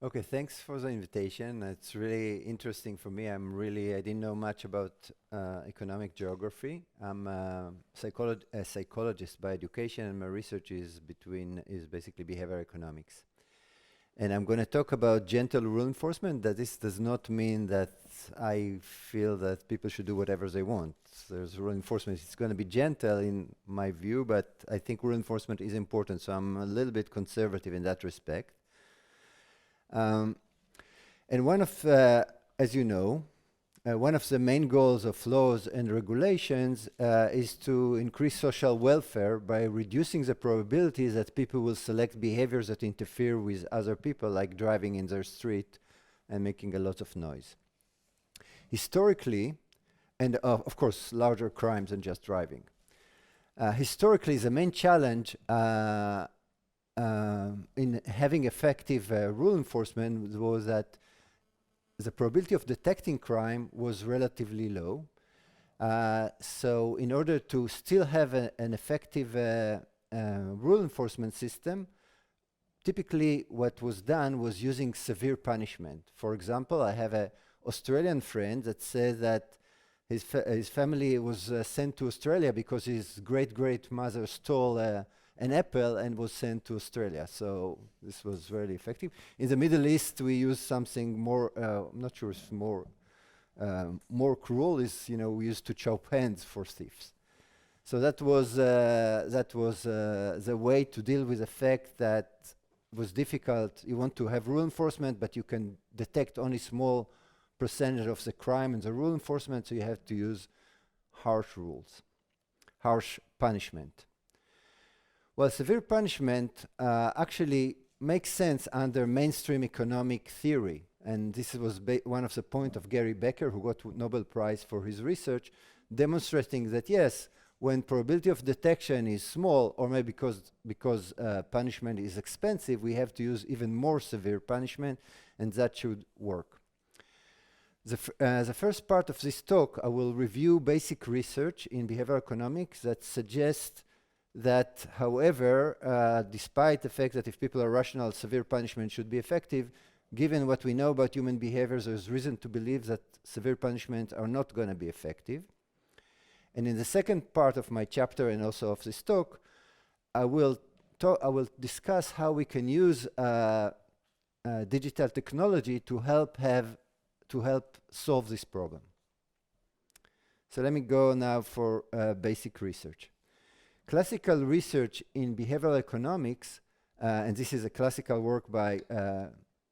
Okay, thanks for the invitation. It's really interesting for me. I didn't know much about economic geography. I'm a psychologist by education, and my research is basically behavioral economics. And I'm going to talk about gentle rule enforcement. That this does not mean that I feel that people should do whatever they want. There's rule enforcement. It's going to be gentle in my view, but I think rule enforcement is important. So I'm a little bit conservative in that respect. Um, and as you know, one of the main goals of laws and regulations is to increase social welfare by reducing the probability that people will select behaviors that interfere with other people, like driving in their street and making a lot of noise. Historically, and of course, larger crimes than just driving. Historically, the main challenge in having effective rule enforcement was that the probability of detecting crime was relatively low. So in order to still have an effective rule enforcement system, typically what was done was using severe punishment. For example, I have an Australian friend that says that his family was sent to Australia because his great-great-mother stole an apple and was sent to Australia. So this was really effective. In the Middle East, we use something more, I'm not sure it's more cruel, we used to chop hands for thieves. So that was the way to deal with the fact that was difficult. You want to have rule enforcement, but you can detect only small percentage of the crime and the rule enforcement, so you have to use harsh rules, harsh punishment. Well, severe punishment actually makes sense under mainstream economic theory, and this was one of the points of Gary Becker, who got Nobel Prize for his research, demonstrating that yes, when probability of detection is small, or maybe because punishment is expensive, we have to use even more severe punishment, and that should work. The first part of this talk, I will review basic research in behavioral economics that suggests that, however, despite the fact that if people are rational, severe punishment should be effective, given what we know about human behaviors, there's reason to believe that severe punishment are not going to be effective. And in the second part of my chapter and also of this talk, I will discuss how we can use digital technology to help solve this problem. So let me go now for basic research. Classical research in behavioral economics, and this is a classical work by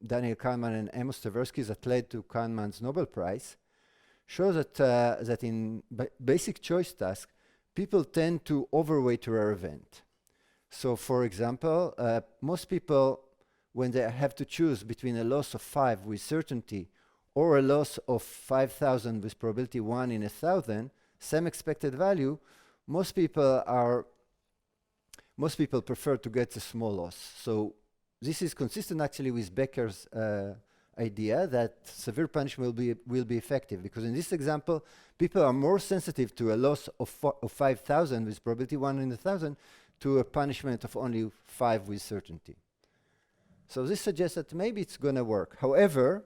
Daniel Kahneman and Amos Tversky that led to Kahneman's Nobel Prize, shows that in basic choice tasks, people tend to overweight a rare event. So for example, most people, when they have to choose between a loss of 5 with certainty or a loss of 5,000 with probability 1 in 1,000, same expected value, most people prefer to get a small loss. So this is consistent actually with Becker's idea that severe punishment will be effective, because in this example, people are more sensitive to a loss of 5,000 with probability 1 in 1,000 to a punishment of only 5 with certainty. So this suggests that maybe it's going to work. However,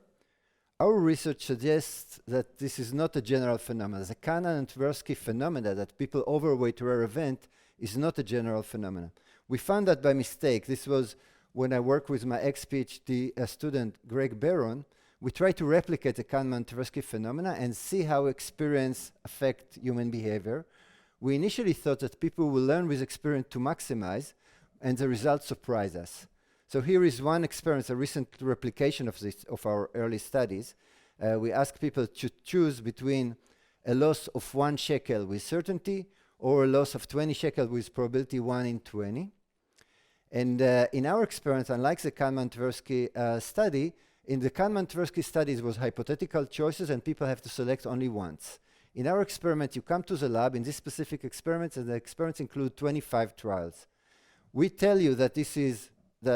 our research suggests that this is not a general phenomenon. The Kahneman and Tversky phenomena that people overweight a rare event is not a general phenomenon. We found that by mistake. This was when I worked with my ex-PhD student, Greg Barron. We tried to replicate the Kahneman-Tversky phenomena and see how experience affect human behavior. We initially thought that people will learn with experience to maximize, and the results surprise us. So here is one experiment, a recent replication of our early studies. We asked people to choose between a loss of 1 shekel with certainty or a loss of 20 shekel with probability 1 in 20. And in our experiment, unlike the Kahneman-Tversky study, in the Kahneman-Tversky studies was hypothetical choices and people have to select only once. In our experiment, you come to the lab in this specific experiment, and the experiments include 25 trials. We tell you that this is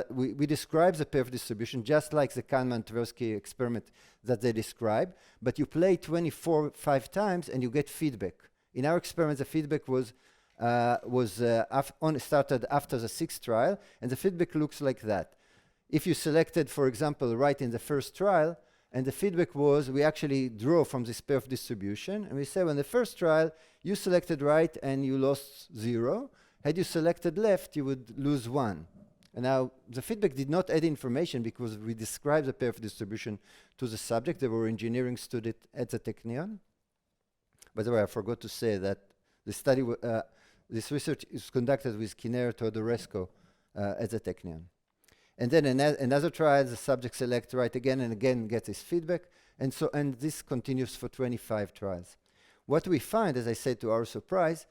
we describe the pair distribution just like the Kahneman-Tversky experiment that they describe, but you play 5 times and you get feedback. In our experiment, the feedback was started after the 6th trial, and the feedback looks like that. if you selected, for example, right in the first trial, and the feedback was we actually draw from this pair of distribution, and we say, well, in the first trial, you selected right and you lost 0. Had you selected left, you would lose 1. And now, the feedback did not add information because we described the pair of distribution to the subject. They were engineering student at the Technion. By the way, I forgot to say that the study, this research is conducted with Kinner Teodorescu at the Technion. And then another trial, the subject selects right again and again, gets his feedback. And this continues for 25 trials. What we find, as I said to our surprise,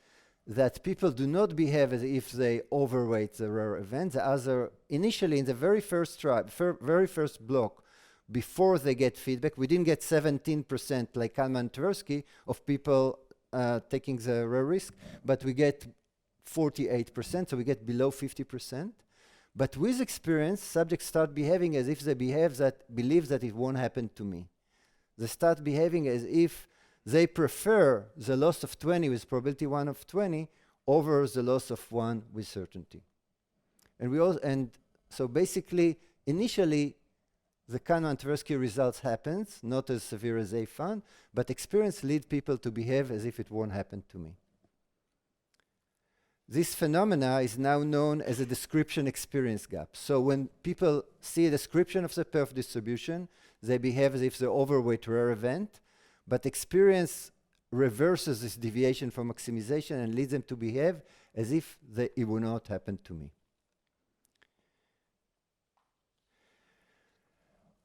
that people do not behave as if they overweight the rare event. The other, initially in the very first trial, very first block, before they get feedback, we didn't get 17% like Kalman Tversky of people taking the rare risk, but we get 48%, so we get below 50%. But with experience, subjects start behaving as if they believe that it won't happen to me. They start behaving as if they prefer the loss of 20 with probability 1 of 20 over the loss of 1 with certainty. And so basically, initially, the Kahneman-Tversky results happens, not as severe as they found, but experience leads people to behave as if it won't happen to me. This phenomena is now known as a description experience gap. So when people see a description of the pair of distribution, they behave as if they overweight rare event, but experience reverses this deviation from maximization and leads them to behave as if it will not happen to me.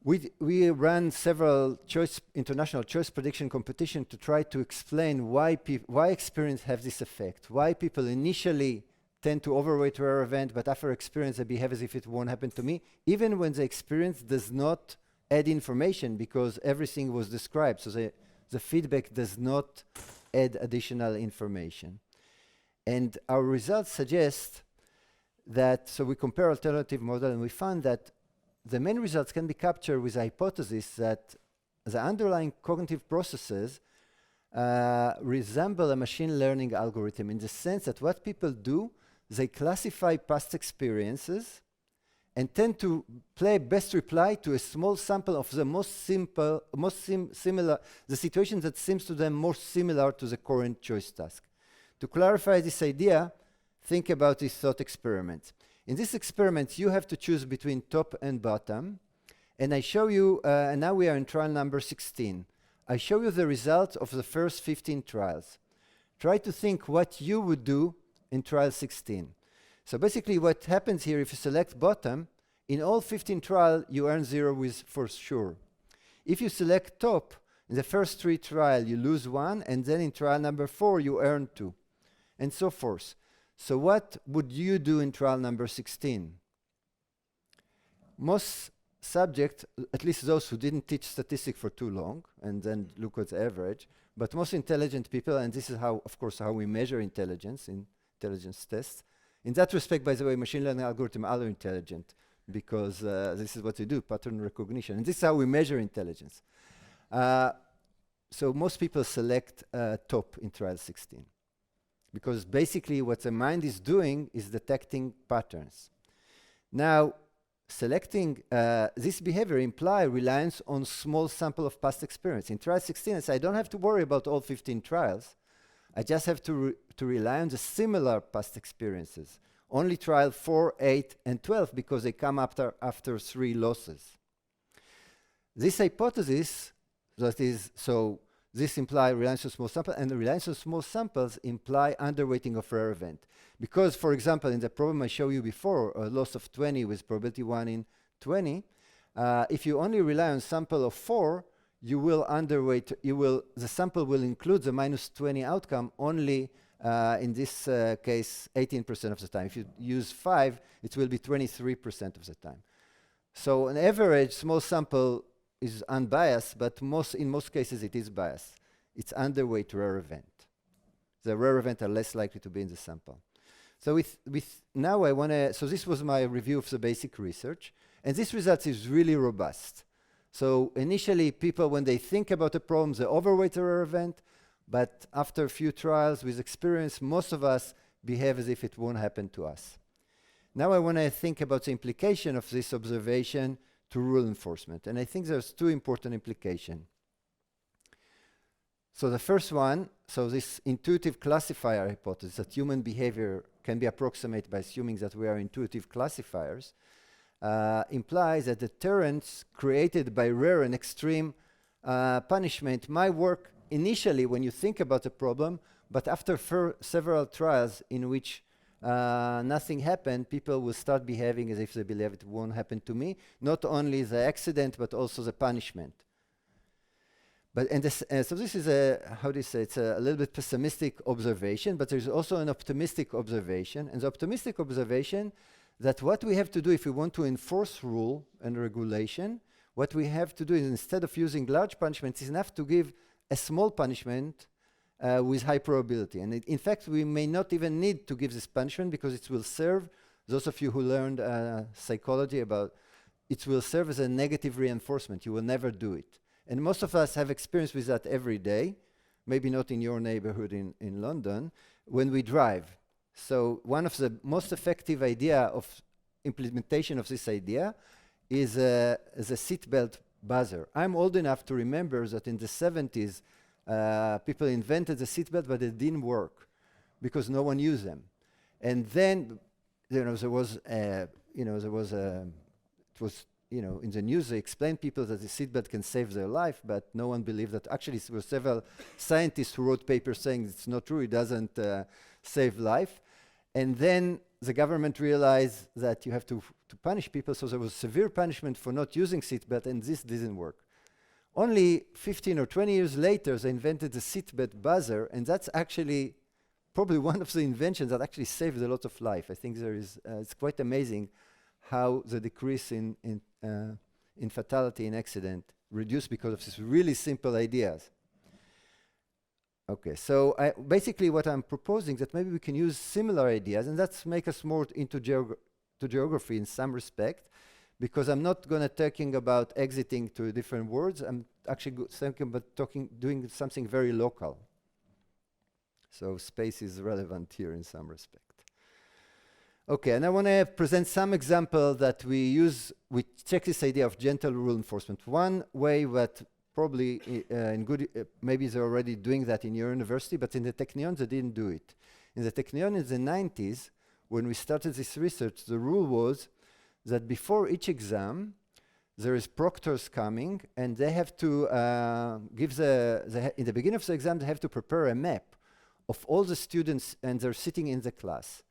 We ran several international choice prediction competition to try to explain why experience have this effect, why people initially tend to overweight rare event, but after experience they behave as if it won't happen to me, even when the experience does not add information because everything was described. So the feedback does not add additional information. And our results suggest that, so we compare alternative model and we found that the main results can be captured with a hypothesis that the underlying cognitive processes resemble a machine learning algorithm in the sense that what people do, they classify past experiences and tend to play best reply to a small sample of the similar, the situations that seems to them most similar to the current choice task. To clarify this idea, think about this thought experiment. In this experiment, you have to choose between top and bottom. And I show you, and now we are in trial number 16. I show you the results of the first 15 trials. Try to think what you would do in trial 16. So basically what happens here, if you select bottom, in all 15 trials, you earn 0 for sure. If you select top, in the first 3 trials, you lose 1, and then in trial number 4, you earn 2, and so forth. So what would you do in trial number 16? Most subjects, at least those who didn't teach statistics for too long, and then look at the average, but most intelligent people, and this is how, of course, how we measure intelligence in intelligence tests. In that respect, by the way, machine learning algorithms are intelligent because this is what they do, pattern recognition. And this is how we measure intelligence. So most people select top in trial 16. Because basically what the mind is doing is detecting patterns. Now, selecting this behavior implies reliance on small sample of past experience. In trial 16, I say I don't have to worry about all 15 trials. I just have to rely on the similar past experiences. Only trial 4, 8, and 12 because they come after 3 losses. This hypothesis, that is, so this implies reliance on small samples, and the reliance on small samples imply underweighting of rare event. Because, for example, in the problem I showed you before, a loss of 20 with probability 1 in 20, if you only rely on sample of 4, you will underweight, the sample will include the minus 20 outcome only, in this case, 18% of the time. If you use 5, it will be 23% of the time. So on average, small sample is unbiased, but in most cases it is biased. It's underweight rare event. The rare events are less likely to be in the sample. So now I want to, so this was my review of the basic research, and this result is really robust. So initially people, when they think about a problem, they overweight the rare event, but after a few trials with experience, most of us behave as if it won't happen to us. Now I want to think about the implication of this observation to rule enforcement. And I think there's two important implications. So the first one, so this intuitive classifier hypothesis that human behavior can be approximated by assuming that we are intuitive classifiers, implies that deterrence created by rare and extreme punishment might work initially when you think about a problem, but after several trials in which nothing happened, people will start behaving as if they believe it won't happen to me, not only the accident, but also the punishment. But so this is a, how do you say, it's a little bit pessimistic observation, but there's also an optimistic observation. And the optimistic observation that what we have to do if we want to enforce rule and regulation, what we have to do is instead of using large punishments, it's enough to give a small punishment with high probability. And in fact, we may not even need to give this punishment because it will serve, those of you who learned psychology about, it will serve as a negative reinforcement. You will never do it. And most of us have experience with that every day, maybe not in your neighborhood in London, when we drive. So one of the most effective idea of implementation of this idea is a seatbelt buzzer. I'm old enough to remember that in the 70s, people invented the seatbelt, but it didn't work because no one used them. And then, there was, in the news, they explained people that the seatbelt can save their life, but no one believed that. Actually, there were several scientists who wrote papers saying it's not true, it doesn't save life. And then the government realized that you have to punish people, so there was severe punishment for not using seatbelt, and this didn't work. Only 15 or 20 years later, they invented the seatbelt buzzer, and that's actually probably one of the inventions that actually saved a lot of life. I think there is, it's quite amazing how the decrease in fatality in accident reduced because of these really simple ideas. Okay, so basically what I'm proposing that maybe we can use similar ideas, and that's make us more into geography in some respect, because I'm not going to talking about exiting to different words. I'm actually thinking about doing something very local. So space is relevant here in some respect. Okay, and I want to present some example that we use. We check this idea of gentle rule enforcement. One way that probably maybe they're already doing that in your university, but in the Technion they didn't do it. In the Technion in the 90s, when we started this research, the rule was that before each exam, there is proctors coming, and they have to give in the beginning of the exam, they have to prepare a map of all the students, and they're sitting in the class.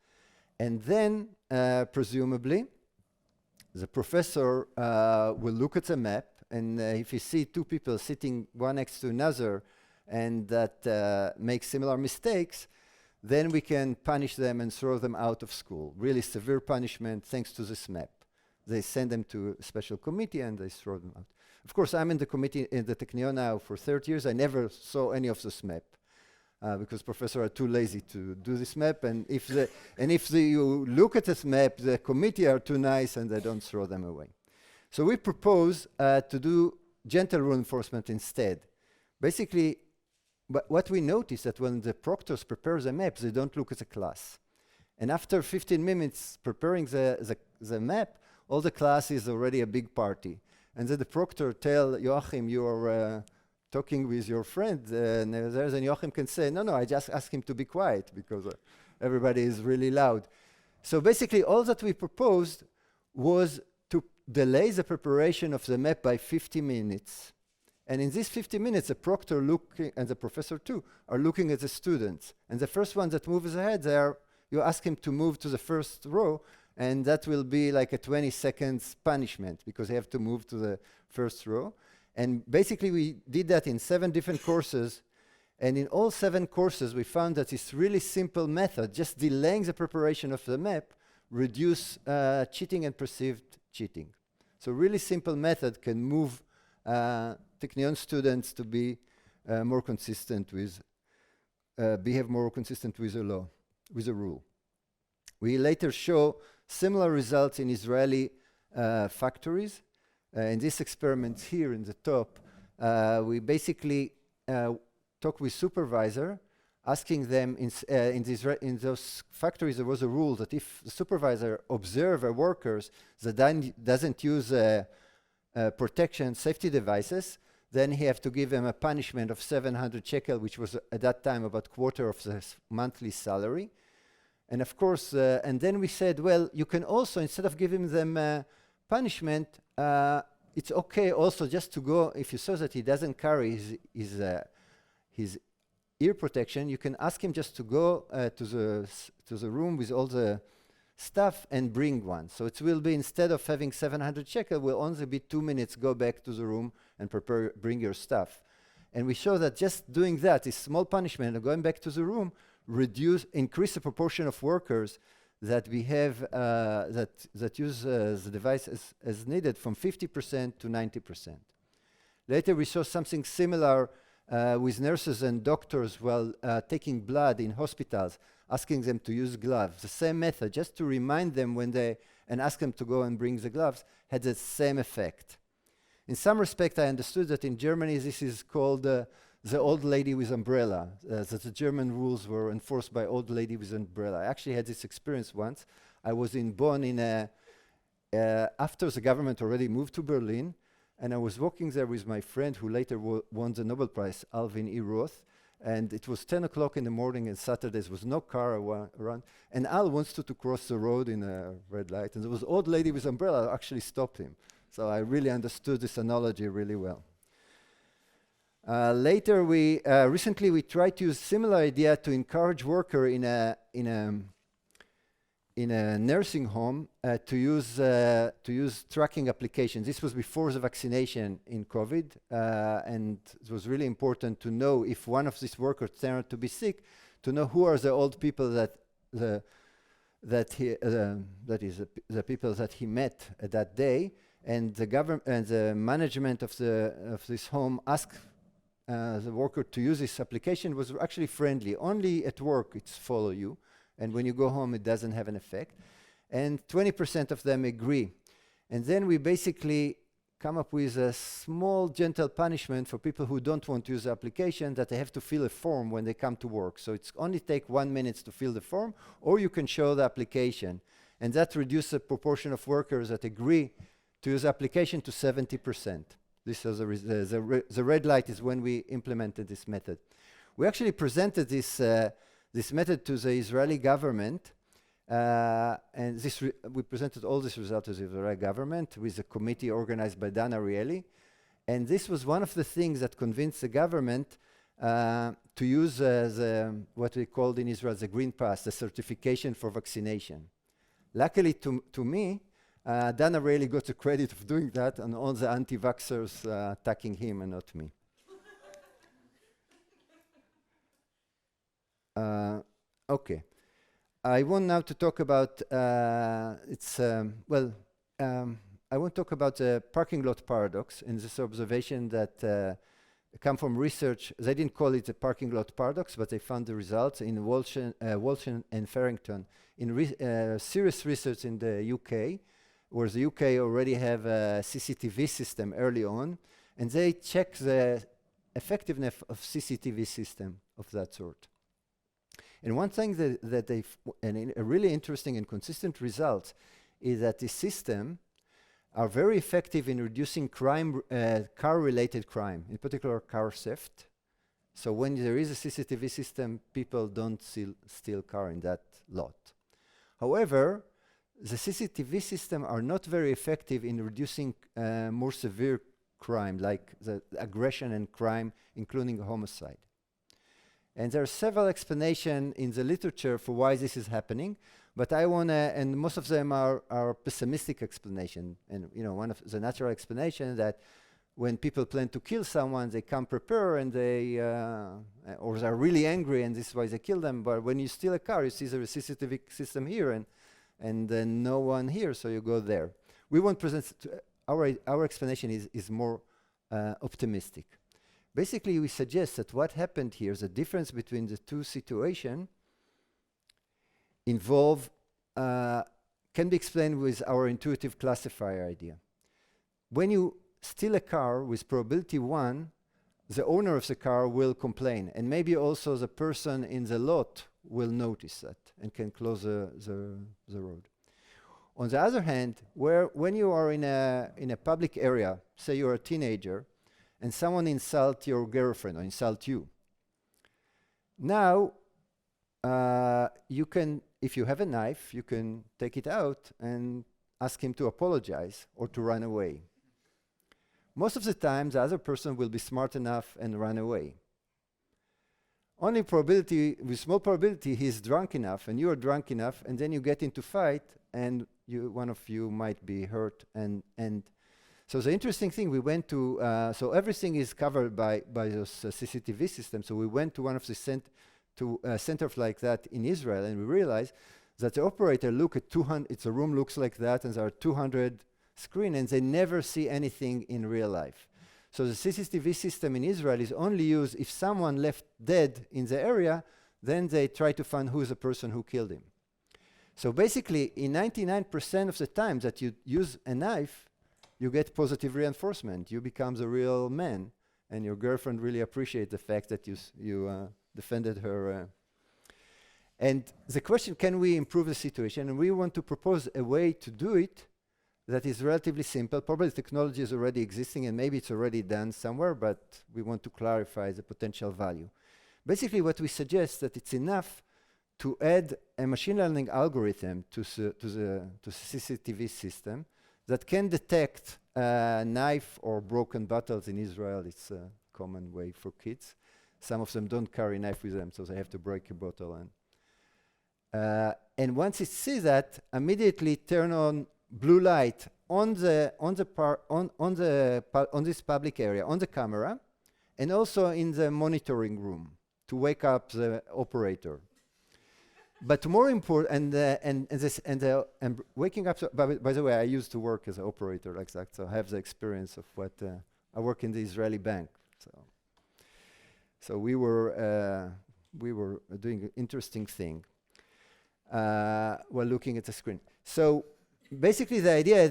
And then, presumably, the professor will look at the map, and if you see two people sitting one next to another, and that make similar mistakes, then we can punish them and throw them out of school. Really severe punishment thanks to this map. They send them to a special committee and they throw them out. Of course, I'm in the committee in the Technion now for 30 years. I never saw any of this map because professors are too lazy to do this map. And if you look at this map, the committee are too nice and they don't throw them away. So we propose to do gentle rule enforcement instead. Basically, what we notice that when the proctors prepare the maps, they don't look at the class. And after 15 minutes preparing the map, all the class is already a big party. And then the proctor tell Joachim, you are talking with your friend, and Joachim can say, no, I just asked him to be quiet because everybody is really loud. So basically, all that we proposed was to delay the preparation of the map by 50 minutes. And in these 50 minutes, the proctor and the professor too are looking at the students. And the first one that moves ahead, you ask him to move to the first row, and that will be like a 20 seconds punishment because they have to move to the first row. And basically, we did that in 7 different courses. And in all 7 courses, we found that this really simple method, just delaying the preparation of the map, reduce cheating and perceived cheating. So really simple method can move Technion students to be more consistent with, behave more consistent with the law, with the rule. We later show similar results in Israeli factories. In this experiment here in the top, we basically talk with supervisor asking them in those factories there was a rule that if the supervisor observe a workers that doesn't use protection safety devices, then he have to give them a punishment of 700 shekel, which was at that time about quarter of the monthly salary. And of course, and then we said, well, you can also, instead of giving them punishment, it's okay also just to go, if you saw that he doesn't carry his ear protection, you can ask him just to go to the room with all the stuff and bring one. So it will be, instead of having 700 shekel, will only be 2 minutes, go back to the room and bring your stuff. And we show that just doing that, is small punishment, and going back to the room, increase the proportion of workers that we have that use the device as needed from 50% to 90%. Later we saw something similar with nurses and doctors while taking blood in hospitals, asking them to use gloves. The same method, just to remind them and ask them to go and bring the gloves, had the same effect. In some respect, I understood that in Germany this is called the old lady with umbrella, that the German rules were enforced by old lady with umbrella. I actually had this experience once. I was in Bonn after the government already moved to Berlin, and I was walking there with my friend who later won the Nobel Prize, Alvin E. Roth, and it was 10 o'clock in the morning and Saturdays, was no car around, and Al wants to cross the road in a red light, and there was an old lady with umbrella actually stopped him. So I really understood this analogy really well. Later, recently we tried to use similar idea to encourage worker in a nursing home to use tracking applications. This was before the vaccination in COVID, and it was really important to know if one of these workers turned out to be sick, to know who are the old people the people that he met that day, and the government and the management of this home asked the worker to use this application. Was actually friendly. Only at work it's follow you, and when you go home it doesn't have an effect. And 20% of them agree. And then we basically come up with a small gentle punishment for people who don't want to use the application, that they have to fill a form when they come to work. So it's only take 1 minute to fill the form, or you can show the application. And that reduces the proportion of workers that agree to use the application to 70%. This is the red light is when we implemented this method. We actually presented this method to the Israeli government, and we presented all these results to the Israeli government with a committee organized by Dan Ariely. And this was one of the things that convinced the government to use what we called in Israel the Green Pass, the certification for vaccination. Luckily to me, Dan Ariely got the credit of doing that, and all the anti-vaxxers attacking him and not me. Okay, I want now to talk about I want to talk about the parking lot paradox, and this observation that come from research. They didn't call it a parking lot paradox, but they found the results in Walsh and Farrington in serious research in the UK, where the UK already have a CCTV system early on, and they check the effectiveness of CCTV system of that sort. And one thing that a really interesting and consistent result is that the system are very effective in reducing crime, car-related crime, in particular car theft. So when there is a CCTV system, people don't steal car in that lot. However, the CCTV system are not very effective in reducing more severe crime, like the aggression and crime, including homicide. And there are several explanations in the literature for why this is happening, but I want to, and most of them are pessimistic explanation. And one of the natural explanation that when people plan to kill someone, they come prepared and or they're really angry, and this is why they kill them. But when you steal a car, you see there is a CCTV system here, and then no one here, so you go there. We won't present our explanation is more optimistic. Basically, we suggest that what happened here, the difference between the two situations, can be explained with our intuitive classifier idea. When you steal a car with probability 1, the owner of the car will complain, and maybe also the person in the lot will notice that and can close the road. On the other hand, when you are in a public area, say you're a teenager, and someone insult your girlfriend or insult you, now you can, if you have a knife, you can take it out and ask him to apologize or to run away. Most of the time, the other person will be smart enough and run away. Only probability, with small probability, he's drunk enough and you are drunk enough, and then you get into fight, and one of you might be hurt. And so the interesting thing, we went to, so everything is covered by those CCTV systems. So we went to one of the centers like that in Israel, and we realized that the operator look at 200, it's a room looks like that, and there are 200 screens, and they never see anything in real life. So the CCTV system in Israel is only used if someone left dead in the area, then they try to find who's the person who killed him. So basically, in 99% of the time that you use a knife, you get positive reinforcement. You become the real man, and your girlfriend really appreciates the fact that you defended her. And the question, can we improve the situation? And we want to propose a way to do it that is relatively simple. Probably the technology is already existing, and maybe it's already done somewhere, but we want to clarify the potential value. Basically, what we suggest that it's enough to add a machine learning algorithm to the CCTV system that can detect knife or broken bottles. In Israel, it's a common way for kids. Some of them don't carry knife with them, so they have to break a bottle. And once it sees that, immediately turn on blue light on this public area, on the camera, and also in the monitoring room to wake up the operator. But more important, and waking up. By the way, I used to work as an operator like that, so I have the experience of what I work in the Israeli bank. So we were doing an interesting thing while looking at the screen. So basically, the idea is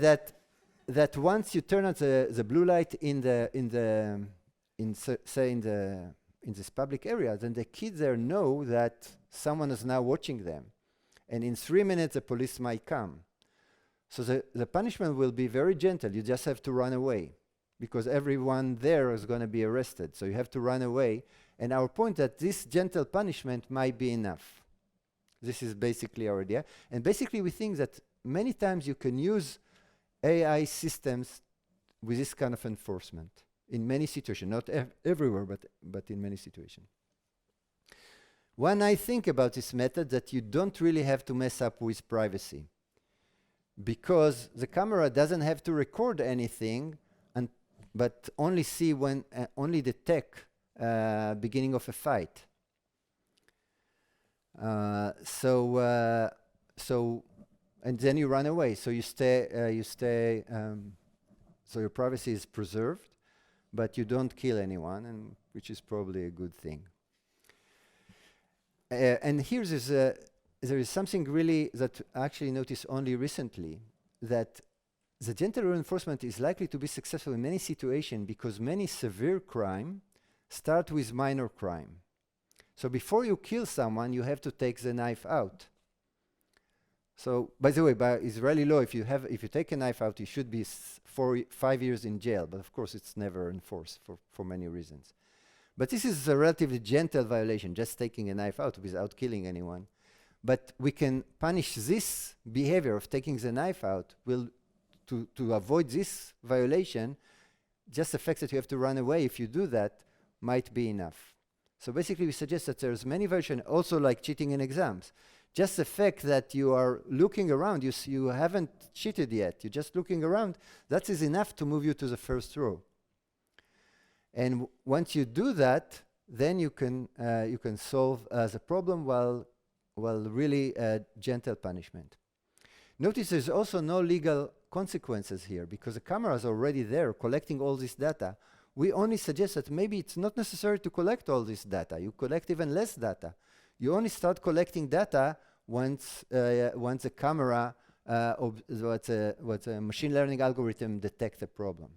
that once you turn on the blue light in this public area, then the kids there know that someone is now watching them, and in 3 minutes the police might come. So the punishment will be very gentle. You just have to run away, because everyone there is going to be arrested. So you have to run away. And our point that this gentle punishment might be enough. This is basically our idea. And basically we think that many times you can use AI systems with this kind of enforcement in many situations, not everywhere, but in many situations. One I think about this method that you don't really have to mess up with privacy, because the camera doesn't have to record anything, but only see when only detect beginning of a fight. And then you run away. So you stay. So your privacy is preserved, but you don't kill anyone, and which is probably a good thing. And here there is something really that I actually noticed only recently, that the gentle reinforcement is likely to be successful in many situations because many severe crime start with minor crime. So before you kill someone, you have to take the knife out. So, by the way, by Israeli law, if you take a knife out, you should be 5 years in jail. But of course, it's never enforced for many reasons. But this is a relatively gentle violation, just taking a knife out without killing anyone. But we can punish this behavior of taking the knife out to avoid this violation. Just the fact that you have to run away, if you do that, might be enough. So basically, we suggest that there's many versions, also like cheating in exams. Just the fact that you are looking around, you haven't cheated yet, you're just looking around, that is enough to move you to the first row. And once you do that, then you can solve the problem while really gentle punishment. Notice there's also no legal consequences here, because the camera is already there collecting all this data. We only suggest that maybe it's not necessary to collect all this data. You collect even less data. You only start collecting data once the camera, what a machine learning algorithm detects a problem.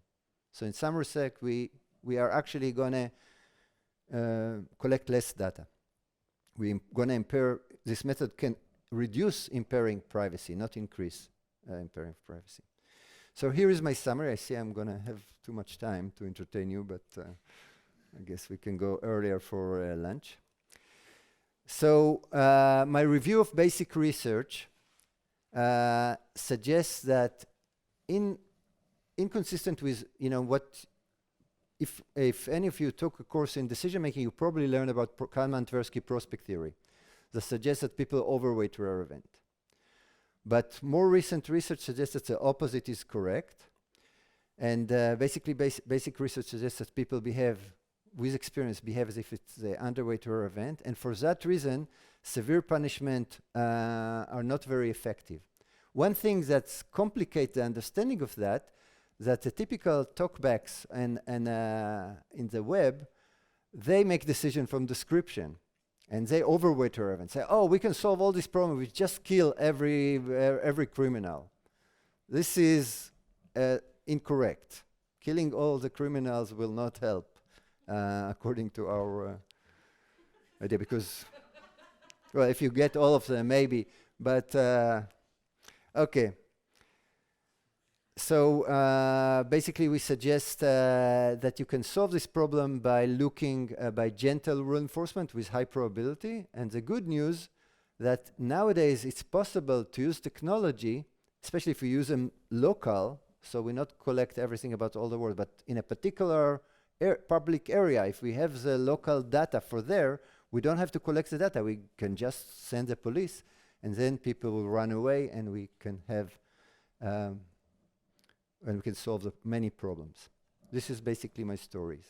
So in some respect, we are actually going to collect less data. We're going to impair, this method can reduce impairing privacy, not increase impairing privacy. So here is my summary. I see I'm going to have too much time to entertain you, but I guess we can go earlier for lunch. So my review of basic research suggests that inconsistent with, you know, what, if any of you took a course in decision making, you probably learned about Kalman-Tversky prospect theory that suggests that people overweight rare event. But more recent research suggests that the opposite is correct. And basically, basic research suggests that people behave, with experience, behave as if it's the underweight rare event. And for that reason, severe punishment are not very effective. One thing that's complicates the understanding of that the typical talkbacks and in the web, they make decision from description. And they overweight her and say, oh, we can solve all these problems. We just kill every criminal. This is incorrect. Killing all the criminals will not help, according to our idea. Because, well, if you get all of them, maybe. But, okay. So basically, we suggest that you can solve this problem by looking by gentle rule enforcement with high probability. And the good news that nowadays it's possible to use technology, especially if we use them local, so we not collect everything about all the world, but in a particular public area, if we have the local data for there, we don't have to collect the data. We can just send the police, and then people will run away, and we can have and we can solve many problems. This is basically my stories.